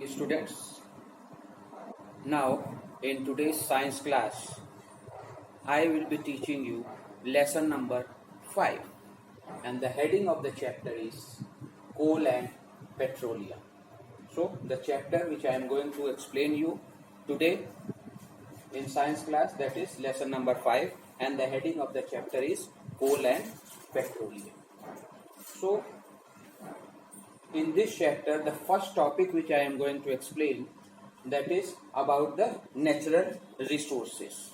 students. Now, in today's science class, I will be teaching you lesson number 5, and the heading of the chapter is Coal and Petroleum. So, the chapter which I am going to explain you today in science class, that is lesson number 5, and the heading of the chapter is Coal and Petroleum. So, in this chapter, the first topic which I am going to explain, that is about the natural resources.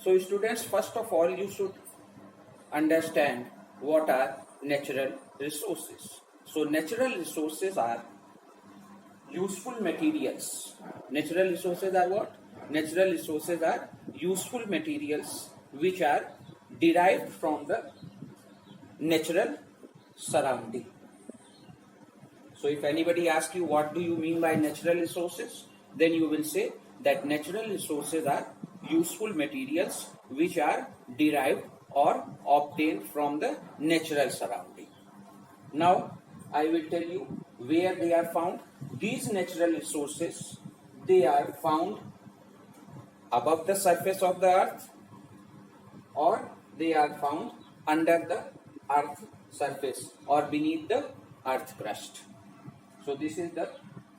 So students, first of all you should understand what are natural resources. So natural resources are useful materials. Natural resources are what? Natural resources are useful materials which are derived from the natural surrounding. So if anybody asks you what do you mean by natural resources, then you will say that natural resources are useful materials which are derived or obtained from the natural surrounding. Now I will tell you where they are found. These natural resources, they are found above the surface of the earth, or they are found under the earth surface or beneath the earth crust. So this is the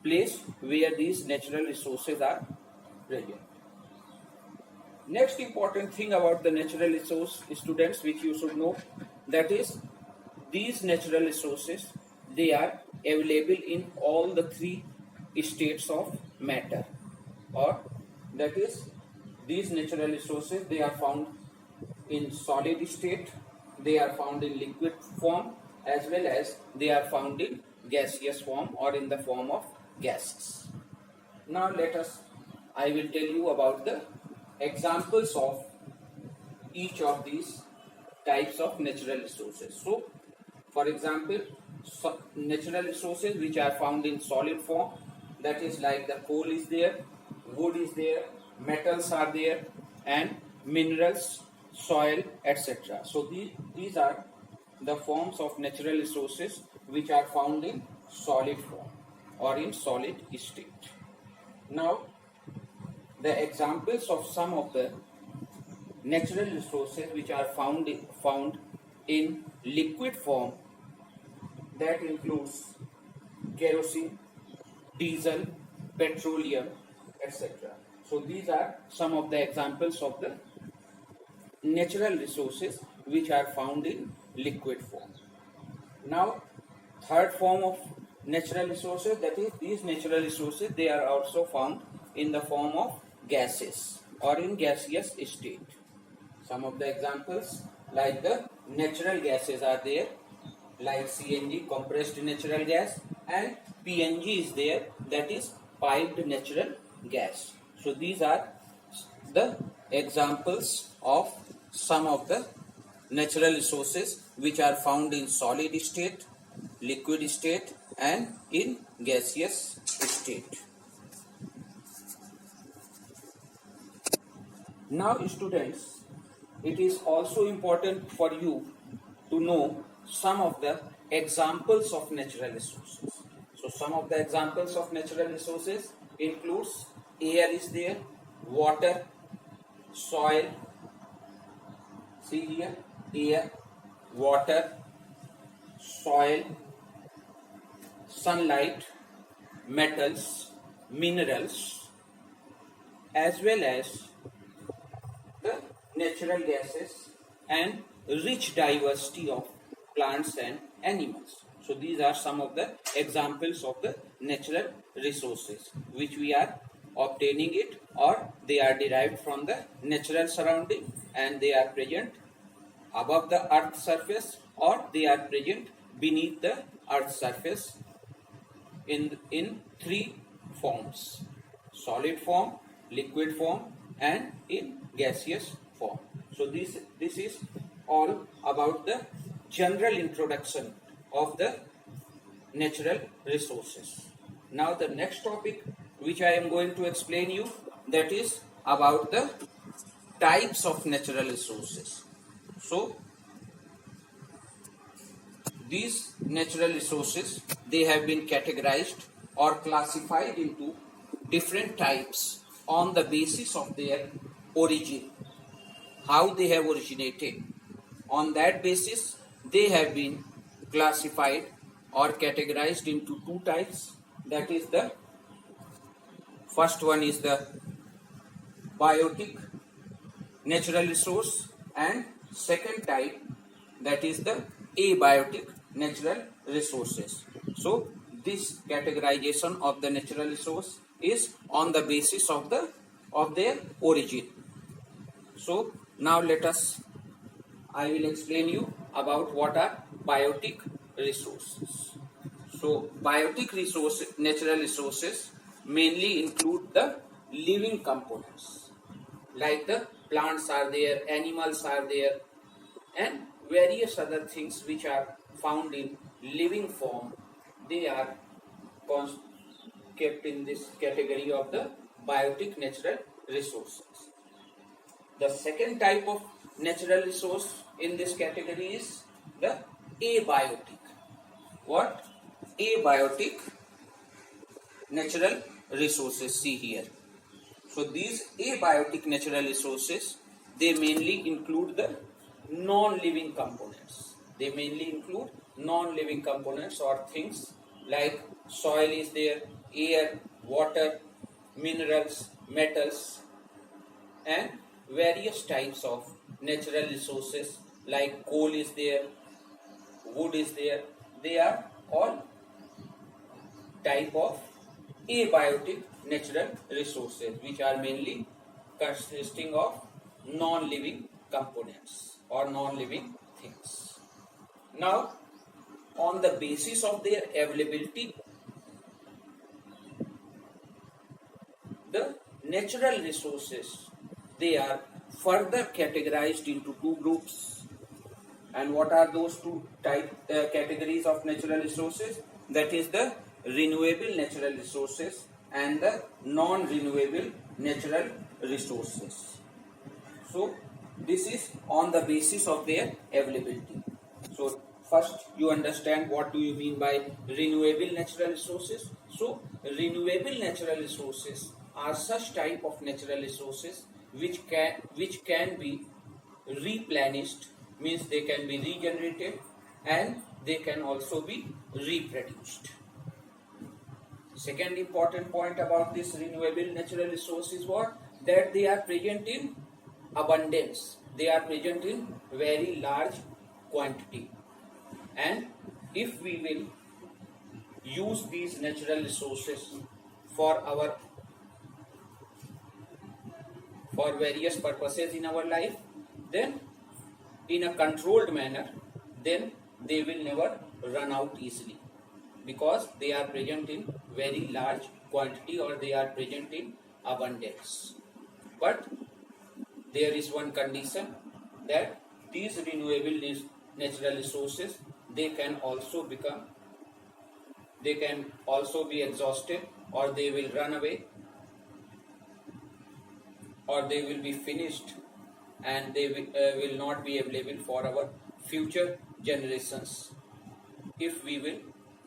place where these natural resources are present. Next important thing about the natural resource, students, which you should know, that is these natural resources, they are available in all the three states of matter, or that is these natural resources, they are found in solid state, they are found in liquid form, as well as they are found in gaseous form or in the form of gases. Now I will tell you about the examples of each of these types of natural resources. So for example, natural resources which are found in solid form, that is like the coal is there, wood is there, metals are there, and minerals, soil, etc. So these are the forms of natural resources which are found in solid form or in solid state. Now, the examples of some of the natural resources which are found in liquid form, that includes kerosene, diesel, petroleum, etc. So these are some of the examples of the natural resources which are found in liquid form. Now, third form of natural resources, that is these natural resources, they are also found in the form of gases or in gaseous state. Some of the examples like the natural gases are there, like CNG, compressed natural gas, and PNG is there, that is piped natural gas. So these are the examples of some of the natural resources which are found in solid state, liquid state, and in gaseous state. Now students, it is also important for you to know some of the examples of natural resources. So some of the examples of natural resources includes air is there, water, soil, see here, air, water, soil, sunlight, metals, minerals, as well as the natural gases and rich diversity of plants and animals. So these are some of the examples of the natural resources which we are obtaining it, or they are derived from the natural surrounding, and they are present above the earth surface, or they are present beneath the earth surface in three forms: solid form, liquid form, and in gaseous form. So this is all about the general introduction of the natural resources. Now the next topic which I am going to explain you, that is about the types of natural resources. So these natural resources, they have been categorized or classified into different types on the basis of their origin, how they have originated. On that basis, they have been classified or categorized into two types. That is, the first one is the biotic natural resource, and second type, that is the abiotic natural resources. So this categorization of the natural resource is on the basis of their origin. So now I will explain you about what are biotic resources. So biotic natural resources mainly include the living components, like the plants are there, animals are there, and various other things which are found in living form. They are kept in this category of the biotic natural resources. The second type of natural resource in this category is the abiotic. What? Abiotic natural resources. See here. So these abiotic natural resources, they mainly include the non-living components. They mainly include non-living components or things like soil is there, air, water, minerals, metals, and various types of natural resources like coal is there, wood is there. They are all type of abiotic natural resources which are mainly consisting of non-living components or non-living things. Now, on the basis of their availability, the natural resources, they are further categorized into two groups. And what are those two categories of natural resources? That is the renewable natural resources and the non-renewable natural resources. So this is on the basis of their availability. So first you understand what do you mean by renewable natural resources. So renewable natural resources are such type of natural resources which can be replenished, means they can be regenerated, and they can also be reproduced. Second important point about this renewable natural resource is what? That they are present in abundance. They are present in very large quantity. And if we will use these natural resources for various purposes in our life, then in a controlled manner, then they will never run out easily, because they are present in very large quantity or they are present in abundance. But there is one condition, that these renewable natural resources, they can also be exhausted, or they will run away, or they will be finished, and they will not be available for our future generations if we will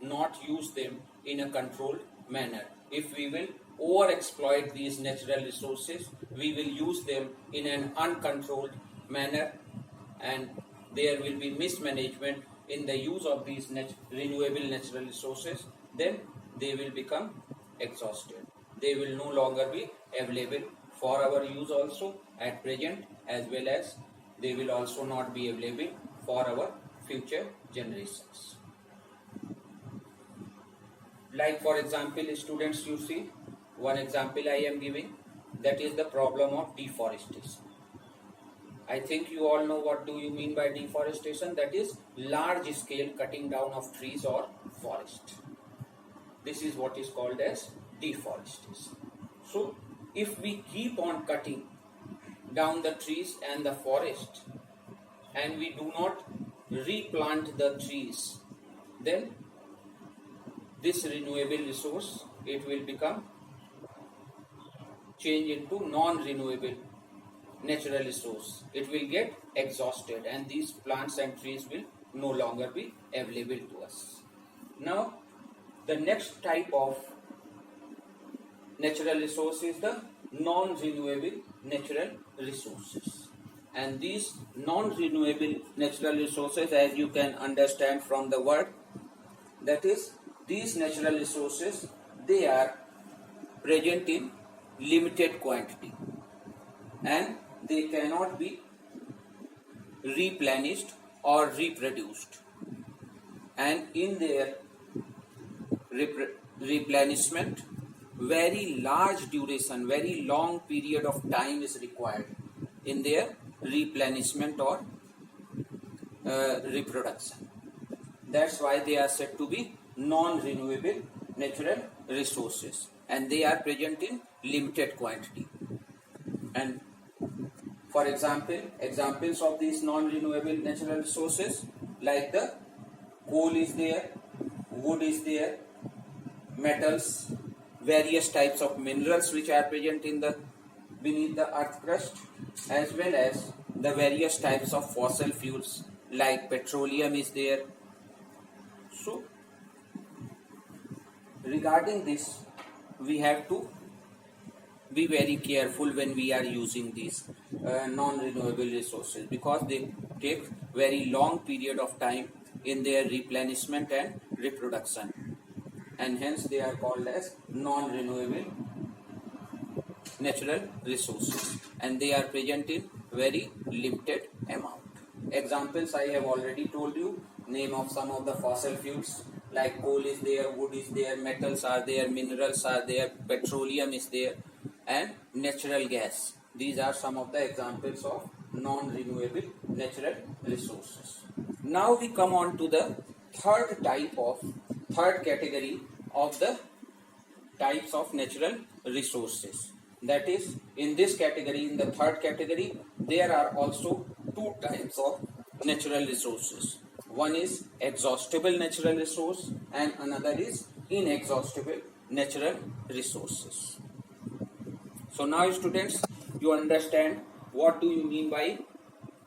not use them in a controlled manner. If we will over exploit these natural resources, we will use them in an uncontrolled manner, and there will be mismanagement in the use of these renewable natural resources, then they will become exhausted. They will no longer be available for our use also at present, as well as they will also not be available for our future generations. Like for example, students, you see, one example I am giving, that is the problem of deforestation. I think you all know what do you mean by deforestation. That is large scale cutting down of trees or forest. This is what is called as deforestation. So if we keep on cutting down the trees and the forest, and we do not replant the trees, then this renewable resource, it will become change into non-renewable natural resource. It will get exhausted, and these plants and trees will no longer be available to us. Now, the next type of natural resource is the non-renewable natural resources. And these non-renewable natural resources, as you can understand from the word, that is, these natural resources, they are present in limited quantity and they cannot be replenished or reproduced, and in their replenishment very large duration, very long period of time is required in their replenishment or reproduction. That's why they are said to be non-renewable natural resources, and they are present in limited quantity. And for example, examples of these non-renewable natural resources, like the coal is there, wood is there, metals, various types of minerals which are present in the beneath the earth crust, as well as the various types of fossil fuels like petroleum is there. So regarding this, we have to be very careful when we are using these non-renewable resources, because they take very long period of time in their replenishment and reproduction, and hence they are called as non-renewable natural resources, and they are present in very limited amount. Examples I have already told you, name of some of the fossil fuels like coal is there, wood is there, metals are there, minerals are there, petroleum is there, and natural gas. These are some of the examples of non-renewable natural resources. Now we come on to the third category of the types of natural resources. That is, in this category, in the third category, there are also two types of natural resources. One is exhaustible natural resource and another is inexhaustible natural resources. So now students, you understand what do you mean by,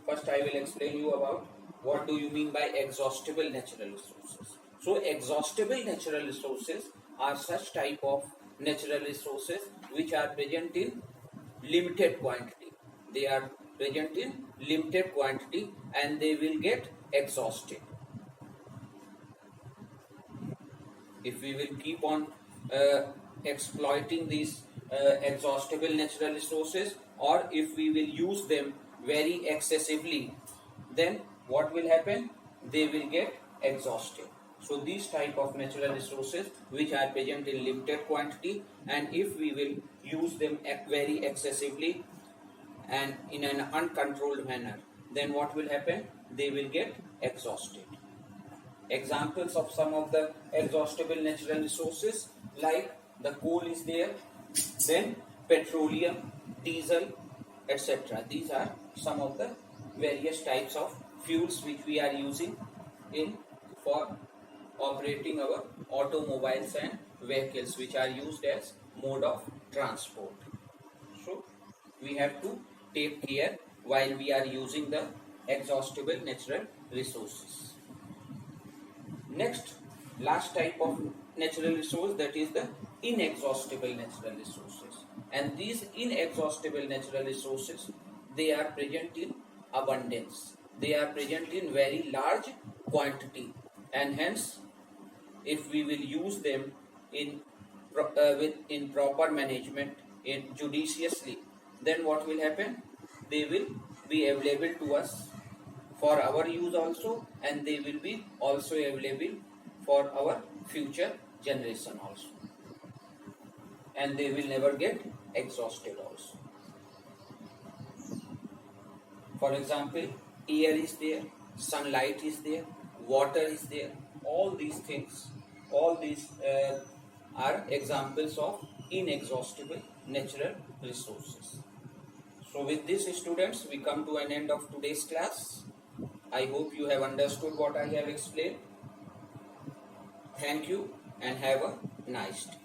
first I will explain you about what do you mean by exhaustible natural resources. So exhaustible natural resources are such type of natural resources which are present in limited quantity. They are present in limited quantity and they will get exhausted. If we will keep on exploiting these exhaustible natural resources, or if we will use them very excessively, then what will happen? They will get exhausted. So these type of natural resources which are present in limited quantity, and if we will use them very excessively and in an uncontrolled manner, then what will happen? They will get exhausted. Examples of some of the exhaustible natural resources, like the coal is there, then petroleum, diesel, etc. These are some of the various types of fuels which we are using for operating our automobiles and vehicles, which are used as mode of transport. So we have to take care while we are using the exhaustible natural resources. Next, last type of natural resource, that is the inexhaustible natural resources. And these inexhaustible natural resources, they are present in abundance. They are present in very large quantity, and hence if we will use them in proper management, in judiciously, then what will happen? They will be available to us for our use also, and they will be also available for our future generation also, and they will never get exhausted also. For example, air is there, sunlight is there, water is there. All these things, all these are examples of inexhaustible natural resources. So with this, students, we come to an end of today's class. I hope you have understood what I have explained. Thank you and have a nice day.